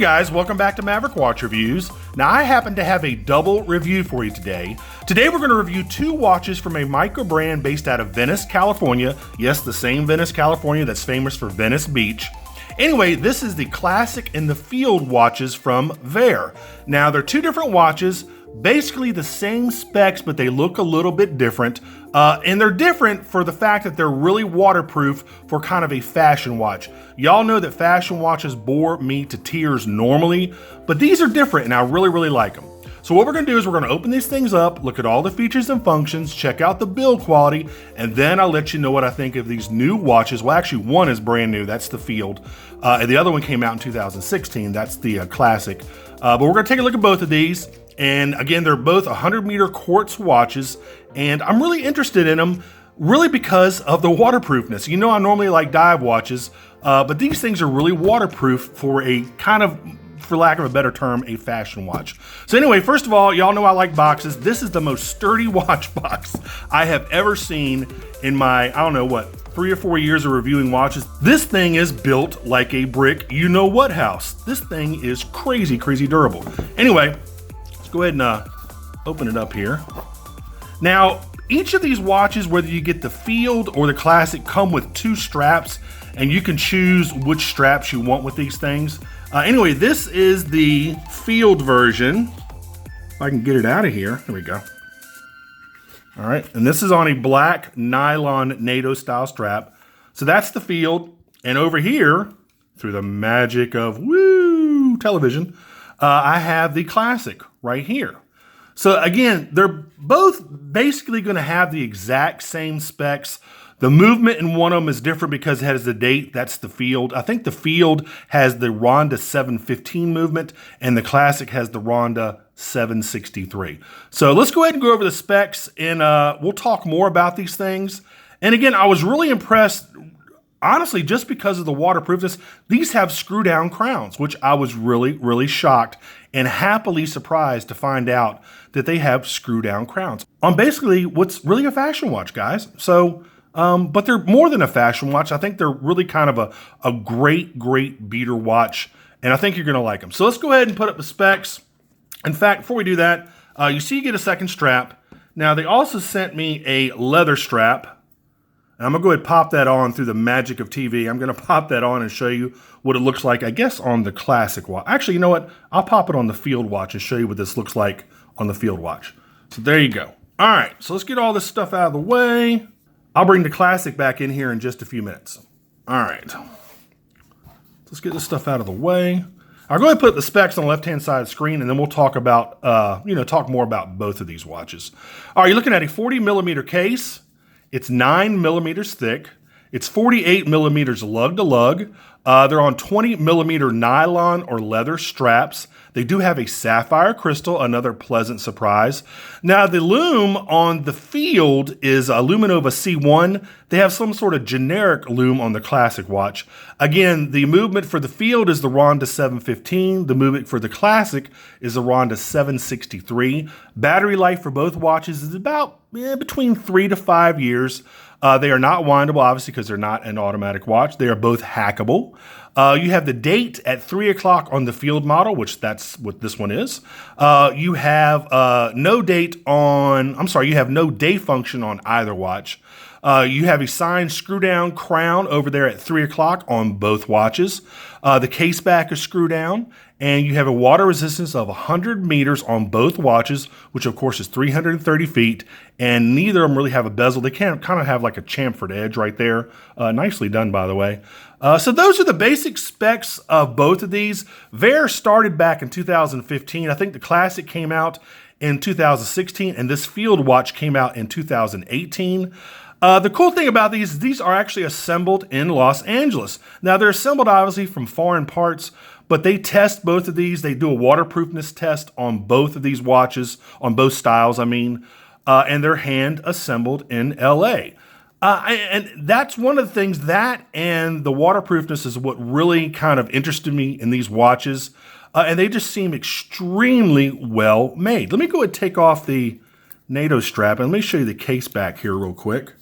guys, welcome back to Maverick Watch Reviews. Now I happen to have a double review for you today. Today we're going to review two watches from a Microbrand based out of Venice, California. Yes, the same Venice, California that's famous for Venice Beach. Anyway, this is the classic and the field watches from VAER. Now they're two different watches, basically the same specs, but they look a little bit different. And they're different for the fact that they're really waterproof for kind of a fashion watch. Y'all know that fashion watches bore me to tears normally, but these are different and I really like them. So what we're gonna do is we're gonna open these things up, look at all the features and functions, check out the build quality, and then I'll let you know what I think of these new watches. Well, actually one is brand new, that's the field. And the other one came out in 2016, that's the classic. But we're gonna take a look at both of these. And again, they're both 100-meter quartz watches, and I'm really interested in them really because of the waterproofness. You know, I normally like dive watches, but these things are really waterproof for a kind of, for lack of a better term, a fashion watch. So anyway, first of all, y'all know I like boxes. This is the most sturdy watch box I have ever seen in my, I don't know what, 3 or 4 years of reviewing watches. This thing is built like a brick you-know-what house. This thing is crazy durable. Anyway, go ahead and open it up here. Now, each of these watches, whether you get the field or the classic, come with 2 straps, and you can choose which straps you want with these things. Anyway, this is the field version. If I can get it out of here, there we go. All right, and this is on a black nylon NATO style strap. So that's the field, and over here, through the magic of television, I have the classic right here. So again, they're both basically going to have the exact same specs. The movement in one of them is different because it has the date. That's the field. I think the field has the Ronda 715 movement and the classic has the Ronda 763. So let's go ahead and go over the specs and we'll talk more about these things. And again, I was really impressed, honestly, just because of the waterproofness. These have screw down crowns, which I was really shocked and happily surprised to find out that they have screw down crowns on basically what's really a fashion watch, guys. So, but they're more than a fashion watch. I think they're really kind of a great beater watch, and I think you're gonna like them. So let's go ahead and put up the specs. In fact, before we do that, you see you get a second strap. Now they also sent me a leather strap. And I'm gonna go ahead and pop that on through the magic of TV. I'm gonna pop that on and show you what it looks like, I guess, on the classic watch. Actually, you know what? I'll pop it on the field watch and show you what this looks like on the field watch. So there you go. All right, so let's get all this stuff out of the way. I'll bring the classic back in here in just a few minutes. All right, let's get this stuff out of the way. I'll go ahead and put the specs on the left-hand side of the screen, and then we'll talk about, talk more about both of these watches. All right, you're looking at a 40-millimeter case. It's 9 millimeters thick. It's 48 millimeters lug to lug. They're on 20 millimeter nylon or leather straps. They do have a sapphire crystal, another pleasant surprise. Now the lume on the field is a Luminova C1. They have some sort of generic lume on the classic watch. Again, the movement for the field is the Ronda 715. The movement for the classic is the Ronda 763. Battery life for both watches is about between 3 to 5 years. They are not windable, obviously, because they're not an automatic watch. They are both hackable. You have the date at 3 o'clock on the field model, which that's what this one is. You have no day function on either watch. You have a signed screw down crown over there at 3 o'clock on both watches. The case back is screw down, and you have a water resistance of 100 meters on both watches, which of course is 330 feet, and neither of them really have a bezel. They kind of have like a chamfered edge right there. Nicely done, by the way. So those are the basic specs of both of these. VAER started back in 2015. I think the classic came out in 2016, and this field watch came out in 2018. The cool thing about these are actually assembled in Los Angeles. Now they're assembled obviously from foreign parts, but they test both of these. They do a waterproofness test on both of these watches, on both styles, I mean, and they're hand assembled in LA. And that's one of the things, that and the waterproofness is what really kind of interested me in these watches. And they just seem extremely well made. Let me go ahead and take off the NATO strap and let me show you the case back here real quick.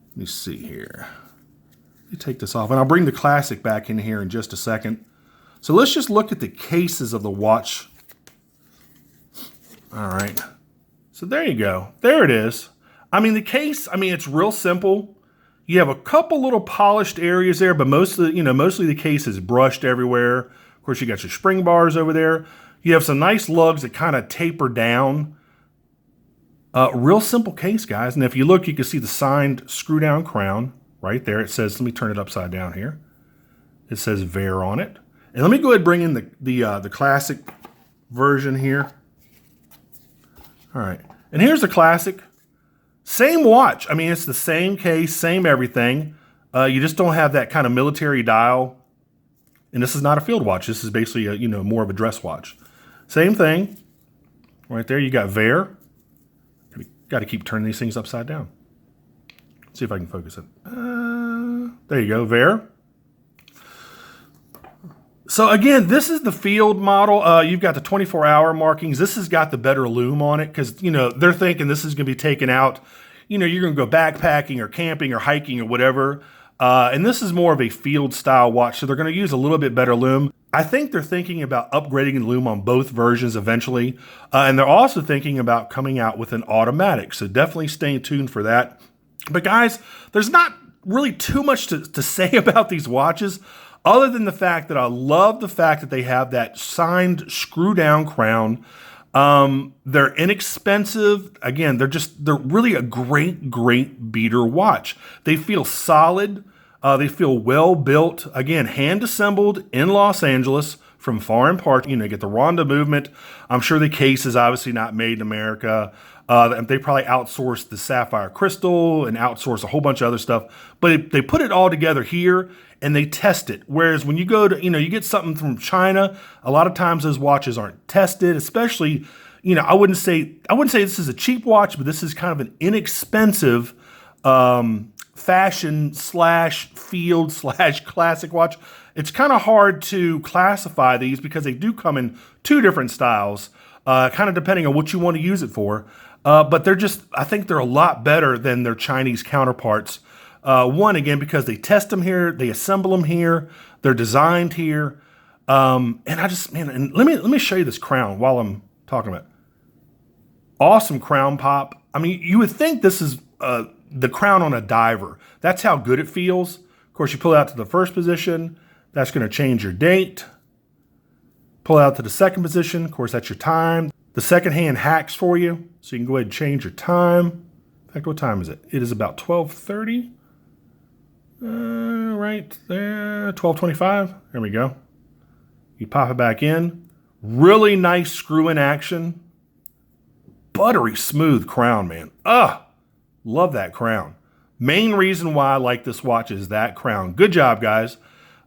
Let me see here. Let me take this off and I'll bring the classic back in here in just a second. So let's just look at the cases of the watch. All right. So there you go. There it is. I mean, the case, I mean, it's real simple. You have a couple little polished areas there, but mostly the case is brushed everywhere. Of course, you got your spring bars over there. You have some nice lugs that kind of taper down. Real simple case, guys. And if you look, you can see the signed screw down crown right there. It says, let me turn it upside down here. It says VAER on it. And let me go ahead and bring in the classic version here. All right. And here's the classic. Same watch. I mean, it's the same case, same everything. You just don't have that kind of military dial. And this is not a field watch. This is basically a, more of a dress watch. Same thing. Right there, you got VAER. Got to keep turning these things upside down. Let's see if I can focus it. There you go, VAER. So again, this is the field model. You've got the 24-hour markings. This has got the better loom on it because, they're thinking this is going to be taken out. You're going to go backpacking or camping or hiking or whatever. And this is more of a field style watch. So they're going to use a little bit better loom. I think they're thinking about upgrading the loom on both versions eventually. And they're also thinking about coming out with an automatic. So definitely stay tuned for that. But guys, there's not really too much to say about these watches other than the fact that I love the fact that they have that signed screw down crown. They're inexpensive. Again, they're really a great beater watch. They feel solid. They feel well built. Again, hand assembled in Los Angeles from foreign parts. Get the Ronda movement. I'm sure the case is obviously not made in America. They probably outsourced the sapphire crystal and outsourced a whole bunch of other stuff. But they put it all together here and they test it. Whereas when you go to, you get something from China, a lot of times those watches aren't tested, especially, I wouldn't say this is a cheap watch, but this is kind of an inexpensive fashion / field / classic watch. It's kind of hard to classify these because they do come in two different styles, kind of depending on what you want to use it for. But I think they're a lot better than their Chinese counterparts. One, again, because they test them here, they assemble them here, they're designed here. And and let me show you this crown while I'm talking about it. Awesome crown pop. I mean, you would think this is the crown on a diver. That's how good it feels. Of course, you pull it out to the first position. That's going to change your date. Pull it out to the second position. Of course, that's your time. The second hand hacks for you, so you can go ahead and change your time. In fact, what time is it? It is about 12:30. Right there, 12:25. There we go. You pop it back in. Really nice screw-in action. Buttery smooth crown, man. Love that crown. Main reason why I like this watch is that crown. Good job, guys.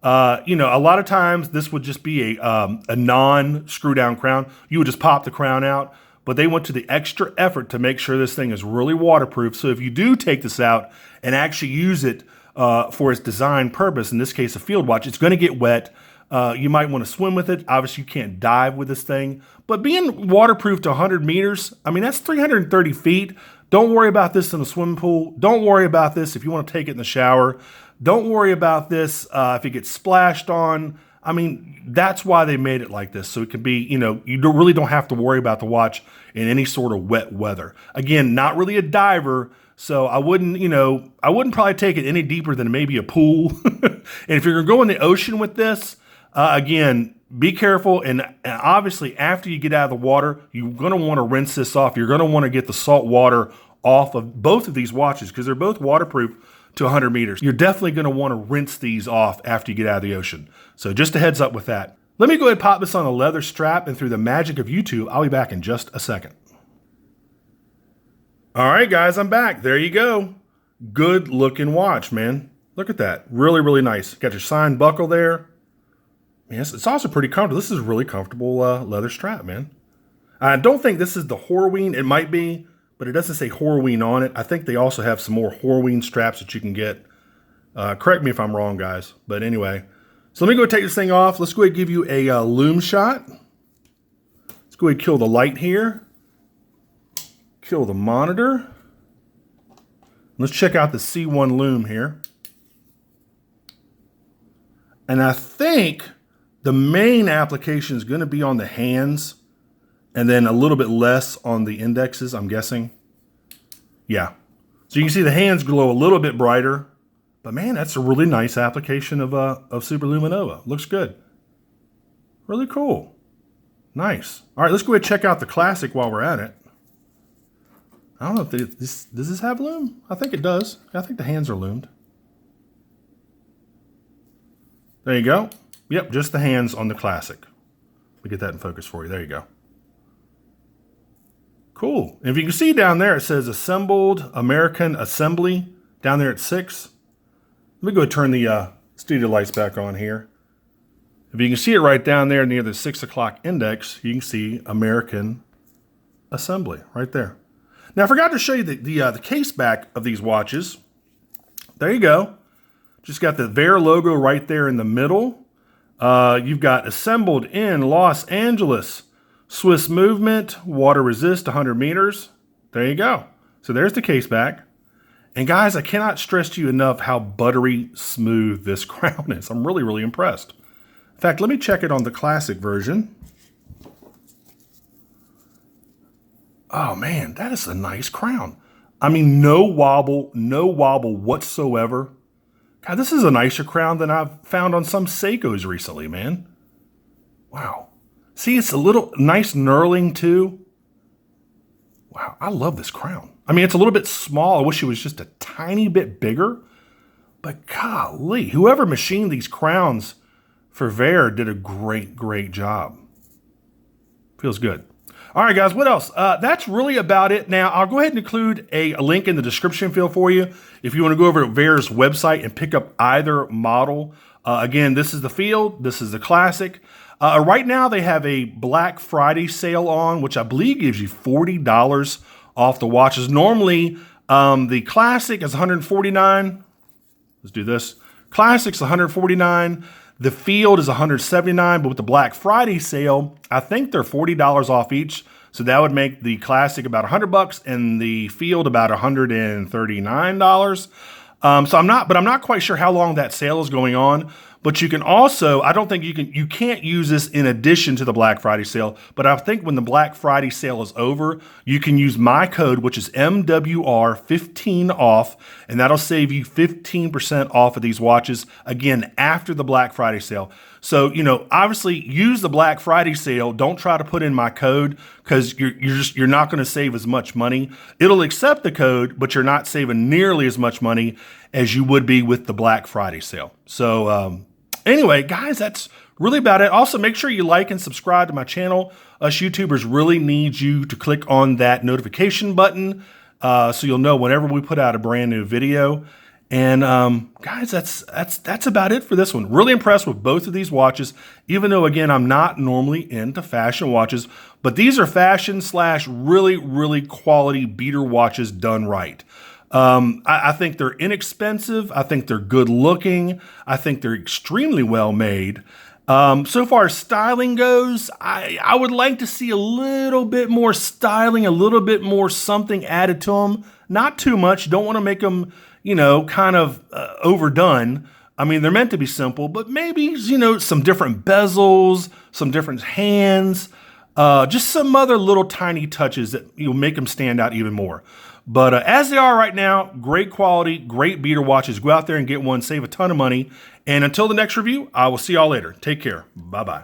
A lot of times this would just be a non-screw down crown. You would just pop the crown out, but they went to the extra effort to make sure this thing is really waterproof. So if you do take this out and actually use it for its design purpose, in this case a field watch, it's going to get wet. You might want to swim with it. Obviously, you can't dive with this thing. But being waterproof to 100 meters, I mean, that's 330 feet. Don't worry about this in the swimming pool. Don't worry about this if you want to take it in the shower. Don't worry about this if it gets splashed on. I mean, that's why they made it like this. So it can be, you really don't have to worry about the watch in any sort of wet weather. Again, not really a diver. So I wouldn't probably take it any deeper than maybe a pool. And if you're going to go in the ocean with this, again, be careful. And obviously, after you get out of the water, you're going to want to rinse this off. You're going to want to get the salt water off of both of these watches because they're both waterproof to 100 meters. You're definitely going to want to rinse these off after you get out of the ocean. So just a heads up with that. Let me go ahead and pop this on a leather strap, and through the magic of YouTube, I'll be back in just a second. All right, guys, I'm back. There you go. Good looking watch, man. Look at that. Really, really nice. Got your signed buckle there. Yes, it's also pretty comfortable. This is a really comfortable leather strap, man. I don't think this is the Horween. It might be, but it doesn't say Horween on it. I think they also have some more Horween straps that you can get. Correct me if I'm wrong, guys. But anyway, so let me go take this thing off. Let's go ahead and give you a loom shot. Let's go ahead and kill the light here. Kill the monitor. Let's check out the C1 loom here. And I think The main application is going to be on the hands and then a little bit less on the indexes, I'm guessing. Yeah. So you can see the hands glow a little bit brighter, but man, that's a really nice application of Superluminova. Looks good. Really cool. Nice. All right, let's go ahead and check out the Classic while we're at it. I don't know if does this have loom? I think it does. I think the hands are loomed. There you go. Yep, just the hands on the Classic. Let me get that in focus for you. There you go. Cool. And if you can see down there, it says Assembled American Assembly down there at 6. Let me go turn the studio lights back on here. If you can see it right down there near the 6 o'clock index, you can see American Assembly right there. Now, I forgot to show you the case back of these watches. There you go. Just got the VAER logo right there in the middle. You've got assembled in Los Angeles. Swiss movement, water resist 100 meters. There you go. So there's the case back. And guys, I cannot stress to you enough how buttery smooth this crown is. I'm really, really impressed. In fact, let me check it on the Classic version. Oh man, that is a nice crown. I mean, no wobble whatsoever. God, this is a nicer crown than I've found on some Seikos recently, man. Wow. See, it's a little nice knurling too. Wow, I love this crown. I mean, it's a little bit small. I wish it was just a tiny bit bigger. But golly, whoever machined these crowns for VAER did a great, great job. Feels good. All right, guys, what else? That's really about it. Now, I'll go ahead and include a link in the description field for you if you want to go over to VAER's website and pick up either model. Again, this is the Field. This is the Classic. Right now, they have a Black Friday sale on, which I believe gives you $40 off the watches. Normally, the Classic is $149. Let's do this. Classic's $149. The Field is $179, but with the Black Friday sale, I think they're $40 off each. So that would make the Classic about $100 and the Field about $139. So I'm not quite sure how long that sale is going on. But you can also, I don't think you can't use this in addition to the Black Friday sale, but I think when the Black Friday sale is over, you can use my code, which is MWR15 off, and that'll save you 15% off of these watches, again, after the Black Friday sale. So, you know, obviously use the Black Friday sale. Don't try to put in my code because you're not going to save as much money. It'll accept the code, but you're not saving nearly as much money as you would be with the Black Friday sale. So, anyway, guys, that's really about it. Also, make sure you like and subscribe to my channel. Us YouTubers really need you to click on that notification button so you'll know whenever we put out a brand new video. And guys, that's about it for this one. Really impressed with both of these watches, even though, again, I'm not normally into fashion watches. But these are fashion / really, really quality beater watches done right. I think they're inexpensive. I think they're good looking. I think they're extremely well made. So far as styling goes, I would like to see a little bit more styling, a little bit more something added to them. Not too much. Don't want to make them, you know, kind of overdone. I mean, they're meant to be simple, but maybe, you know, some different bezels, some different hands, just some other little tiny touches that you'll make them stand out even more. But as they are right now, great quality, great beater watches. Go out there and get one, save a ton of money. And until the next review, I will see y'all later. Take care. Bye-bye.